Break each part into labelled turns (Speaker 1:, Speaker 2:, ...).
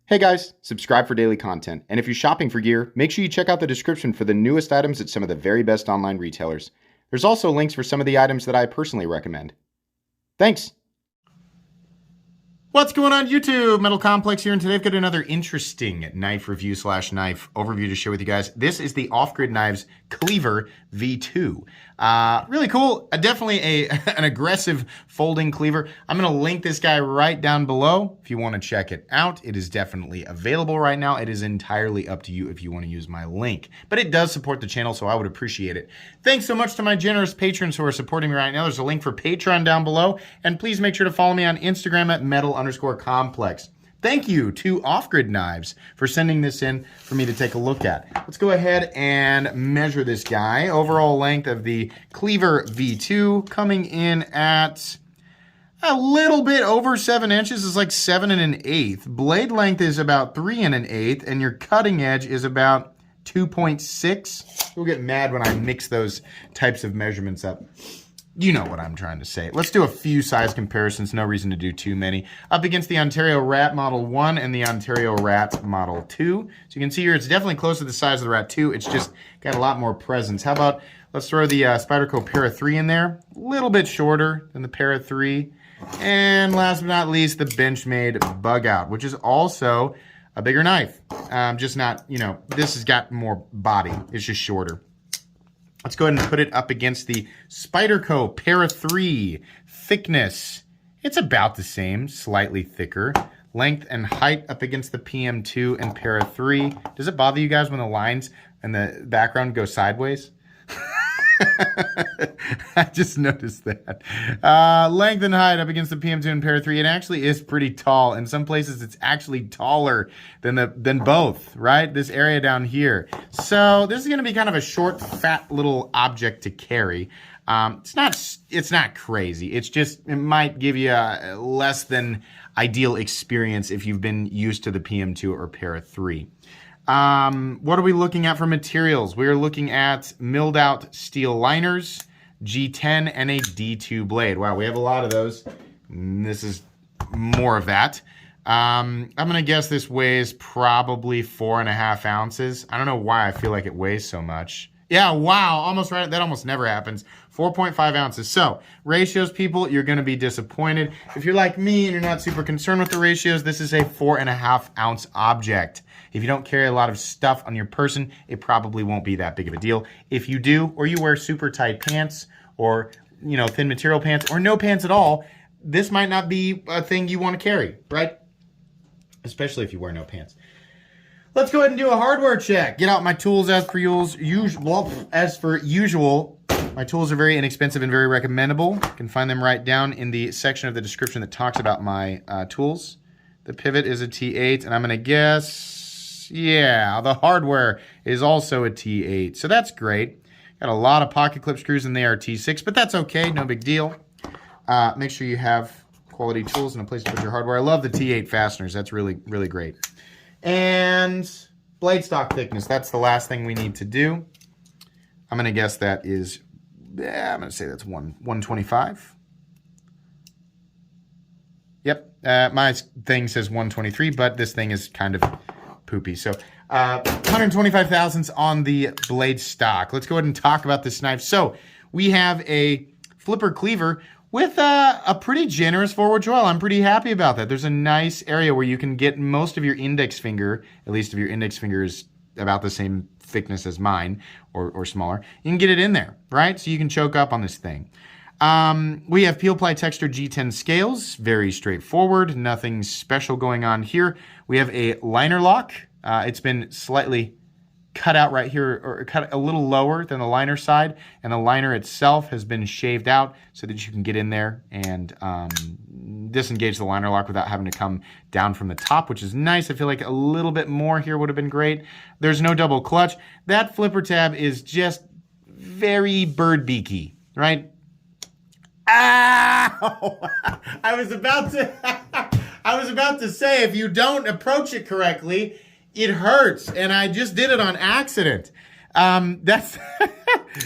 Speaker 1: Hey guys, subscribe for daily content, and if you're shopping for gear, make sure you check out the description for the newest items at some of the very best online retailers. There's also links for some of the items that I personally recommend. Thanks!
Speaker 2: What's going on YouTube? Metal Complex here, and today I've got another interesting knife review / knife overview to share with you guys. This is the Off Grid Knives Cleaver V2. Really cool. Definitely an aggressive folding cleaver. I'm going to link this guy right down below if you want to check it out. It is definitely available right now. It is entirely up to you if you want to use my link. But it does support the channel, so I would appreciate it. Thanks so much to my generous patrons who are supporting me right now. There's a link for Patreon down below. And please make sure to follow me on Instagram at metal_complex. Thank you to Off Grid Knives for sending this in for me to take a look at. Let's go ahead and measure this guy. Overall length of the Cleaver V2 coming in at a little bit over 7 inches. Is like 7 1/8. Blade length is about 3 1/8, and your cutting edge is about 2.6. You'll get mad when I mix those types of measurements up. You know what I'm trying to say. Let's do a few size comparisons. No reason to do too many. Up against the Ontario Rat Model 1 and the Ontario Rat Model 2. So you can see here it's definitely close to the size of the Rat 2. It's just got a lot more presence. How about, let's throw the Spyderco Para 3 in there. A little bit shorter than the Para 3. And last but not least, the Benchmade Bug Out, which is also a bigger knife. Just not, you know, this has got more body. It's just shorter. Let's go ahead and put it up against the Spyderco Para 3. Thickness, it's about the same, slightly thicker. Length and height up against the PM2 and Para 3. Does it bother you guys when the lines and the background go sideways? I just noticed that. Length and height up against the PM2 and Para 3. It actually is pretty tall. In some places, it's actually taller than both, right? This area down here. So this is going to be kind of a short, fat little object to carry. It's not crazy. It's just, it might give you a less than ideal experience if you've been used to the PM2 or Para 3. What are we looking at for materials? We are looking at milled out steel liners, G10, and a D2 blade. Wow, we have a lot of those. This is more of that. I'm going to guess this weighs probably 4.5 ounces. I don't know why I feel like it weighs so much. Yeah, wow, almost right. That almost never happens. 4.5 ounces. So, ratios, people, you're going to be disappointed. If you're like me and you're not super concerned with the ratios, this is a 4.5 ounce object. If you don't carry a lot of stuff on your person, it probably won't be that big of a deal. If you do, or you wear super tight pants, or, you know, thin material pants, or no pants at all, this might not be a thing you want to carry, right? Especially if you wear no pants. Let's go ahead and do a hardware check. Get out my tools as per usual. My tools are very inexpensive and very recommendable. You can find them right down in the section of the description that talks about my tools. The pivot is a T8, and I'm going to guess, yeah, the hardware is also a T8. So that's great. Got a lot of pocket clip screws, and they are T6, but that's okay. No big deal. Make sure you have quality tools and a place to put your hardware. I love the T8 fasteners. That's really, really great. And blade stock thickness, that's the last thing we need to do. I'm going to guess that is, yeah, I'm going to say that's 125. Yep, my thing says 123, but this thing is kind of poopy. So 125 thousandths on the blade stock. Let's go ahead and talk about this knife. So we have a flipper cleaver with a pretty generous forward draw. I'm pretty happy about that. There's a nice area where you can get most of your index finger, at least if your index finger is about the same thickness as mine or smaller. You can get it in there, right? So you can choke up on this thing. We have peel ply texture G10 scales, very straightforward, nothing special going on here. We have a liner lock. It's been slightly cut out right here, or cut a little lower than the liner side, and the liner itself has been shaved out so that you can get in there and disengage the liner lock without having to come down from the top, which is nice. I feel like a little bit more here would have been great. There's no double clutch. That flipper tab is just very bird beaky, right? Ow! I was about to say, if you don't approach it correctly, it hurts, and I just did it on accident. That's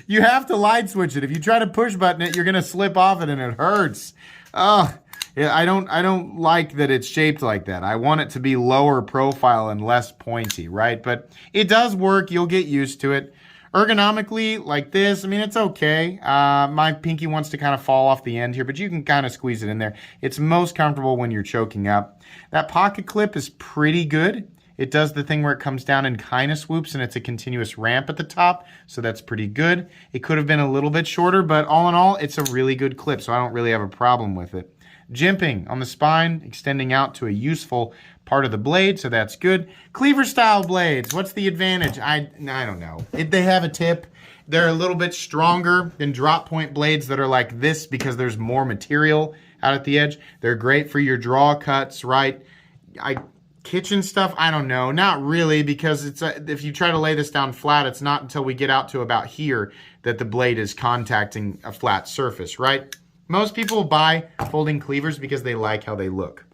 Speaker 2: you have to light switch it. If you try to push button it, you're gonna slip off it, and it hurts. Oh, I don't like that it's shaped like that. I want it to be lower profile and less pointy, right? But it does work. You'll get used to it. Ergonomically, like this, I mean, it's okay. My pinky wants to kind of fall off the end here, but you can kind of squeeze it in there. It's most comfortable when you're choking up. That pocket clip is pretty good. It does the thing where it comes down and kind of swoops, and it's a continuous ramp at the top, so that's pretty good. It could have been a little bit shorter, but all in all, it's a really good clip, so I don't really have a problem with it. Jimping on the spine, extending out to a useful part of the blade, so that's good. Cleaver style blades, what's the advantage? I don't know. They have a tip. They're a little bit stronger than drop point blades that are like this because there's more material out at the edge. They're great for your draw cuts, right? Kitchen stuff, I don't know. Not really, because if you try to lay this down flat, it's not until we get out to about here that the blade is contacting a flat surface, right? Most people buy folding cleavers because they like how they look.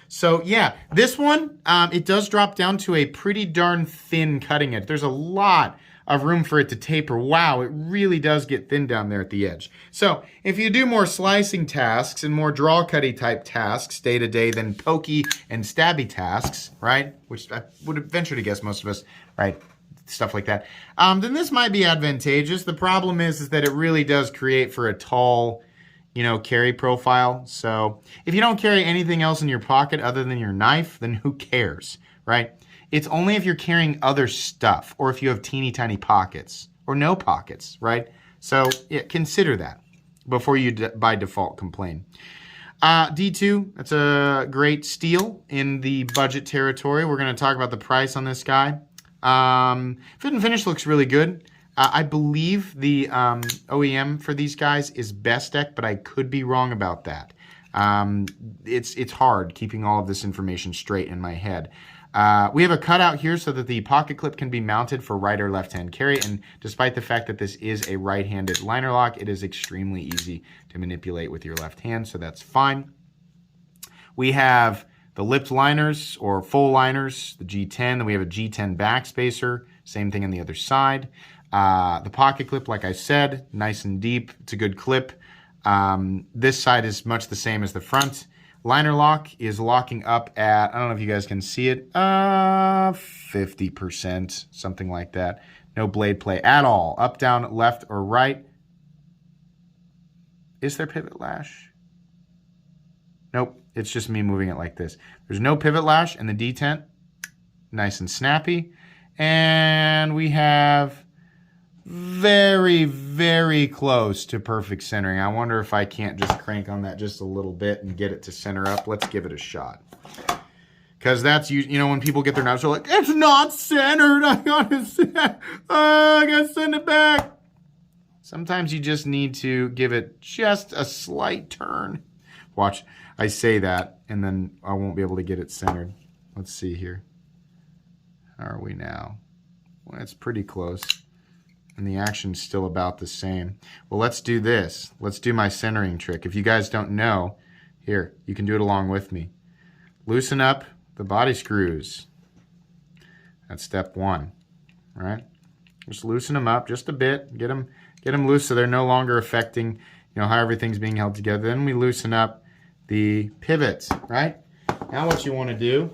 Speaker 2: So yeah, this one, it does drop down to a pretty darn thin cutting edge. There's a lot of room for it to taper. Wow, it really does get thin down there at the edge. So if you do more slicing tasks and more draw cutty type tasks day to day than pokey and stabby tasks, right? Which I would venture to guess most of us, right? Stuff like that. Then this might be advantageous. The problem is that it really does create for a tall, carry profile. So if you don't carry anything else in your pocket other than your knife, then who cares, right? It's only if you're carrying other stuff or if you have teeny tiny pockets or no pockets, right? So yeah, consider that before you by default complain. D2, that's a great steal in the budget territory. We're going to talk about the price on this guy. Fit and finish looks really good. I believe the OEM for these guys is Bestech, but I could be wrong about that. It's hard keeping all of this information straight in my head. We have a cutout here so that the pocket clip can be mounted for right or left hand carry, and despite the fact that this is a right-handed liner lock, it is extremely easy to manipulate with your left hand, so that's fine. We have the lipped liners or full liners, the G10, then we have a G10 backspacer, same thing on the other side. The pocket clip, like I said, nice and deep, it's a good clip. This side is much the same as the front. Liner lock is locking up at, I don't know if you guys can see it, 50%, something like that. No blade play at all. Up, down, left, or right. Is there pivot lash? Nope, it's just me moving it like this. There's no pivot lash in the detent. Nice and snappy. And we have very, very close to perfect centering. I wonder if I can't just crank on that just a little bit and get it to center up. Let's give it a shot. Because that's, when people get their knives, they're like, it's not centered. I gotta send it back. Sometimes you just need to give it just a slight turn. Watch, I say that, and then I won't be able to get it centered. Let's see here. How are we now? Well, it's pretty close. And the action's still about the same. Well, let's do this. Let's do my centering trick. If you guys don't know, here, you can do it along with me. Loosen up the body screws. That's step one, all right? Just loosen them up just a bit. Get them loose so they're no longer affecting, how everything's being held together. Then we loosen up the pivots, right? Now what you want to do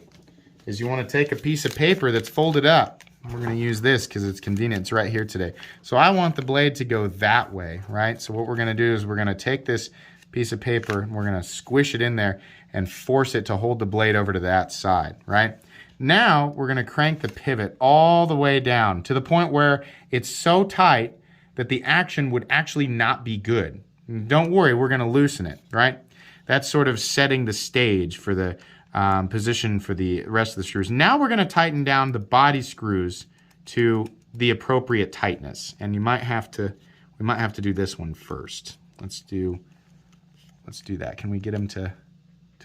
Speaker 2: is you want to take a piece of paper that's folded up. We're going to use this because it's convenient. It's right here today. So I want the blade to go that way, right? So what we're going to do is we're going to take this piece of paper and we're going to squish it in there and force it to hold the blade over to that side, right? Now we're going to crank the pivot all the way down to the point where it's so tight that the action would actually not be good. Don't worry, we're going to loosen it, right? That's sort of setting the stage for the position for the rest of the screws. Now we're going to tighten down the body screws to the appropriate tightness, and we might have to do this one first. Let's do that. Can we get them to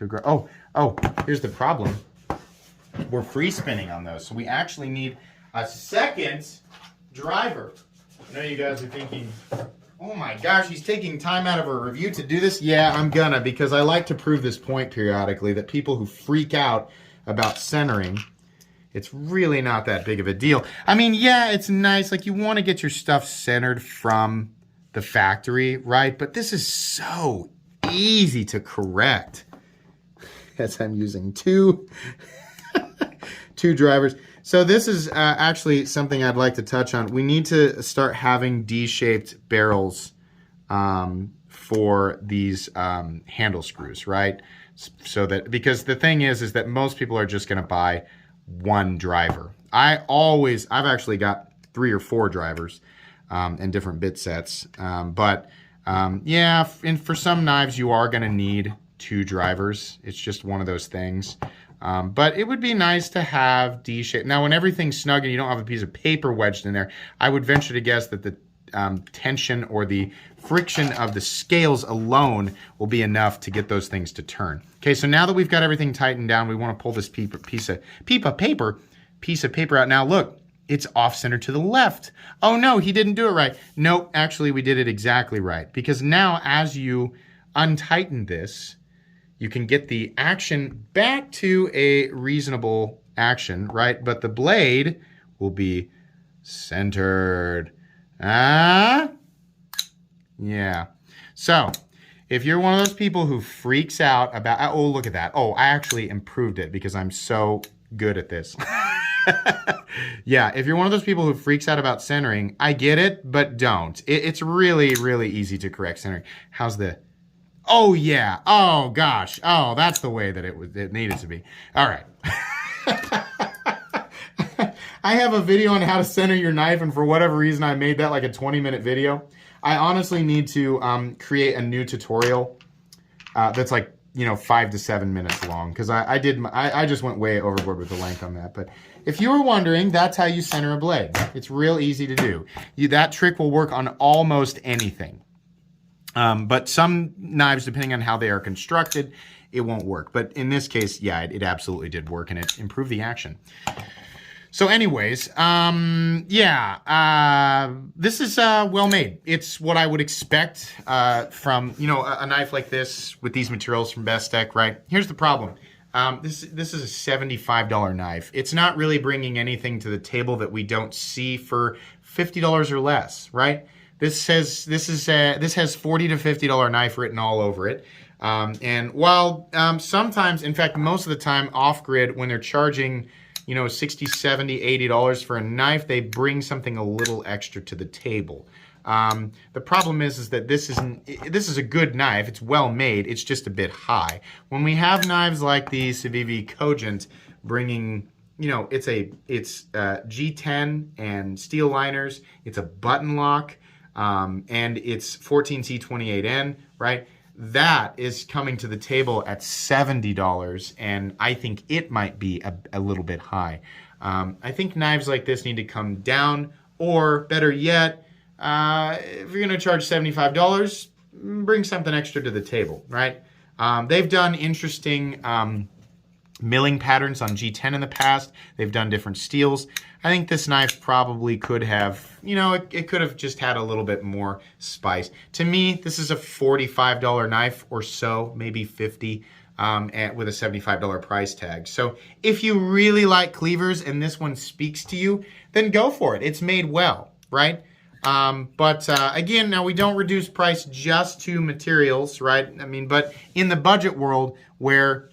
Speaker 2: grow? Oh, here's the problem. We're free spinning on those, so we actually need a second driver. I know you guys are thinking, oh my gosh, he's taking time out of a review to do this. Yeah, I'm gonna, because I like to prove this point periodically that people who freak out about centering, it's really not that big of a deal. I mean, yeah, it's nice. Like, you want to get your stuff centered from the factory, right? But this is so easy to correct. As I'm using two drivers. So this is actually something I'd like to touch on. We need to start having D-shaped barrels for these handle screws, right? So that, because the thing is that most people are just going to buy one driver. I've actually got 3 or 4 drivers and different bit sets. Yeah, and for some knives you are going to need 2 drivers. It's just one of those things. But it would be nice to have D-shape. Now, when everything's snug and you don't have a piece of paper wedged in there, I would venture to guess that the tension or the friction of the scales alone will be enough to get those things to turn. Okay, so now that we've got everything tightened down, we want to pull this piece of paper out. Now look, it's off center to the left. Oh no, he didn't do it right. Nope, actually we did it exactly right. Because now as you untighten this, you can get the action back to a reasonable action, right? But the blade will be centered. Yeah. So if you're one of those people who freaks out about, oh, look at that. Oh, I actually improved it because I'm so good at this. Yeah, if you're one of those people who freaks out about centering, I get it, but don't. It's really, really easy to correct centering. How's the... Oh, yeah. Oh, gosh. Oh, that's the way that it needed to be. All right. I have a video on how to center your knife, and for whatever reason, I made that like a 20-minute video. I honestly need to create a new tutorial that's like, 5 to 7 minutes long, because I just went way overboard with the length on that. But if you were wondering, that's how you center a blade. It's real easy to do. That trick will work on almost anything. But some knives, depending on how they are constructed, it won't work. But in this case, yeah, it absolutely did work, and it improved the action. So anyways, this is well made. It's what I would expect from, a knife like this with these materials from Bestech, right? Here's the problem. This is a $75 knife. It's not really bringing anything to the table that we don't see for $50 or less, right? This has $40 to $50 knife written all over it. And while sometimes, in fact, most of the time, Off Grid, when they're charging, $60, $70, $80 for a knife, they bring something a little extra to the table. The problem is that this is a good knife. It's well made. It's just a bit high. When we have knives like the Civivi Cogent bringing, it's G10 and steel liners. It's a button lock. And it's 14C28N, right? That is coming to the table at $70, and I think it might be a little bit high. I think knives like this need to come down, or better yet, if you're going to charge $75, bring something extra to the table, right? They've done interesting milling patterns on G10 in the past. They've done different steels. I think this knife probably could have, it could have just had a little bit more spice. To me, this is a $45 knife or so, maybe $50, with a $75 price tag. So if you really like cleavers and this one speaks to you, then go for it. It's made well, right? Again, now we don't reduce price just to materials, right? I mean, but in the budget world where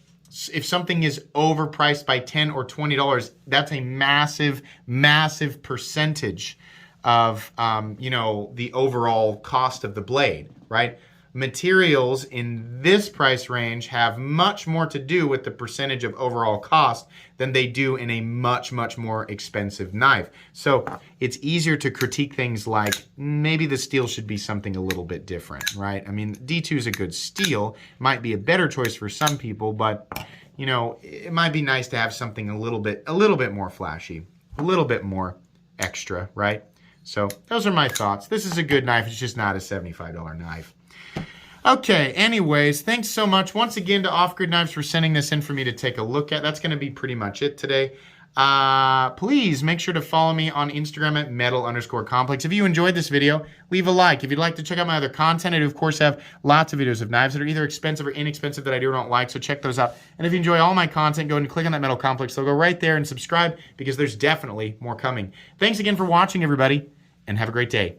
Speaker 2: if something is overpriced by $10 or $20, that's a massive, massive percentage of, the overall cost of the blade, right? Materials in this price range have much more to do with the percentage of overall cost than they do in a much, much more expensive knife. So it's easier to critique things like maybe the steel should be something a little bit different, right? I mean, D2 is a good steel, might be a better choice for some people, but it might be nice to have something a little bit more flashy, a little bit more extra, right? So those are my thoughts. This is a good knife. It's just not a $75 knife. Okay, anyways, thanks so much once again to Off Grid Knives for sending this in for me to take a look at. That's going to be pretty much it today. Please make sure to follow me on Instagram at metal_complex. If you enjoyed this video, leave a like. If you'd like to check out my other content, I do, of course, have lots of videos of knives that are either expensive or inexpensive that I do or don't like, so check those out. And if you enjoy all my content, go ahead and click on that Metal Complex logo right there and subscribe, because there's definitely more coming. Thanks again for watching, everybody, and have a great day.